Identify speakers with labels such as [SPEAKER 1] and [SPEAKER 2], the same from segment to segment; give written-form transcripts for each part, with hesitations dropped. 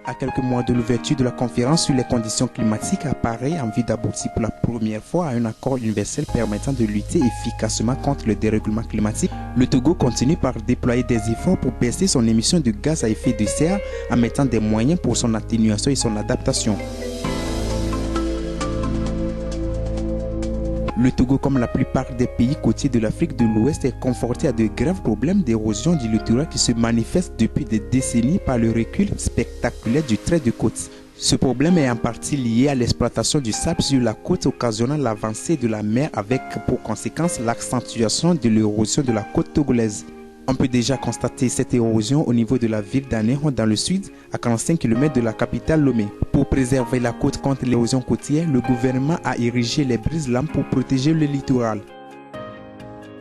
[SPEAKER 1] À quelques mois de l'ouverture de la conférence sur les conditions climatiques à Paris en vue d'aboutir pour la première fois à un accord universel permettant de lutter efficacement contre le dérèglement climatique, le Togo continue par déployer des efforts pour baisser son émission de gaz à effet de serre en mettant des moyens pour son atténuation et son adaptation. Le Togo, comme la plupart des pays côtiers de l'Afrique de l'Ouest, est confronté à de graves problèmes d'érosion du littoral qui se manifestent depuis des décennies par le recul spectaculaire du trait de côte. Ce problème est en partie lié à l'exploitation du sable sur la côte, occasionnant l'avancée de la mer avec pour conséquence l'accentuation de l'érosion de la côte togolaise. On peut déjà constater cette érosion au niveau de la ville d'Anéron dans le sud, à 45 km de la capitale Lomé. Pour préserver la côte contre l'érosion côtière, le gouvernement a érigé les brises-lames pour protéger le littoral.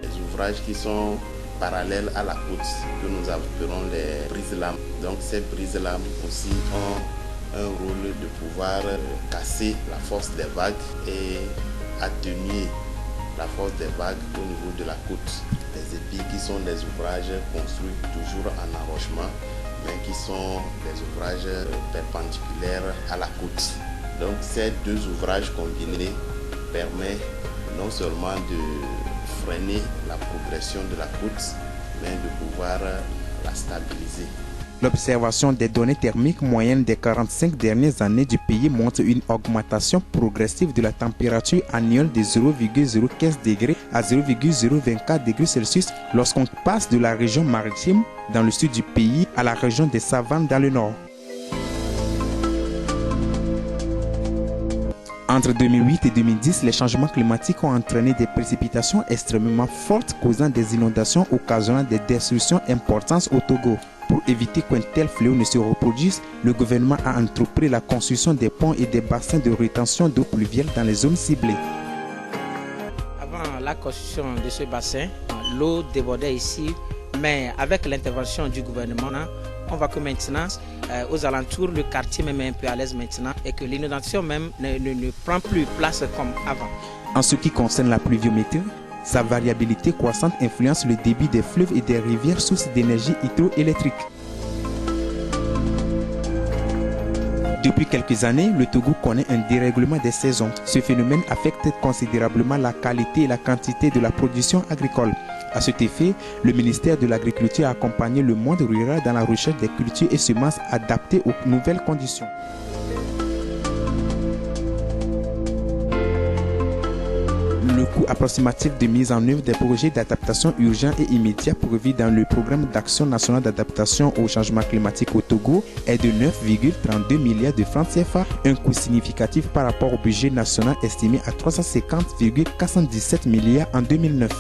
[SPEAKER 2] Les ouvrages qui sont parallèles à la côte, que nous appelons les brises-lames. Donc ces brises-lames aussi ont un rôle de pouvoir casser la force des vagues et atténuer la force des vagues au niveau de la côte. Les épis qui sont des ouvrages construits toujours en enrochement, mais qui sont des ouvrages perpendiculaires à la côte. Donc ces deux ouvrages combinés permettent non seulement de freiner la progression de la côte, mais de pouvoir la stabiliser.
[SPEAKER 1] L'observation des données thermiques moyennes des 45 dernières années du pays montre une augmentation progressive de la température annuelle de 0,015 degrés à 0,024 degrés Celsius lorsqu'on passe de la région maritime dans le sud du pays à la région des savanes dans le nord. Entre 2008 et 2010, les changements climatiques ont entraîné des précipitations extrêmement fortes causant des inondations occasionnant des destructions importantes au Togo. Pour éviter qu'un tel fléau ne se reproduise, le gouvernement a entrepris la construction des ponts et des bassins de rétention d'eau pluviale dans les zones ciblées.
[SPEAKER 3] Avant la construction de ce bassin, l'eau débordait ici, mais avec l'intervention du gouvernement, on voit que maintenant, aux alentours, le quartier même est un peu à l'aise maintenant et que l'inondation même ne prend plus place comme avant.
[SPEAKER 1] En ce qui concerne la pluviométrie, sa variabilité croissante influence le débit des fleuves et des rivières, sources d'énergie hydroélectrique. Depuis quelques années, le Togo connaît un dérèglement des saisons. Ce phénomène affecte considérablement la qualité et la quantité de la production agricole. À cet effet, le ministère de l'Agriculture a accompagné le monde rural dans la recherche des cultures et semences adaptées aux nouvelles conditions. Le coût approximatif de mise en œuvre des projets d'adaptation urgents et immédiats prévus dans le programme d'action nationale d'adaptation au changement climatique au Togo est de 9,32 milliards de francs CFA, un coût significatif par rapport au budget national estimé à 350,417 milliards en 2009.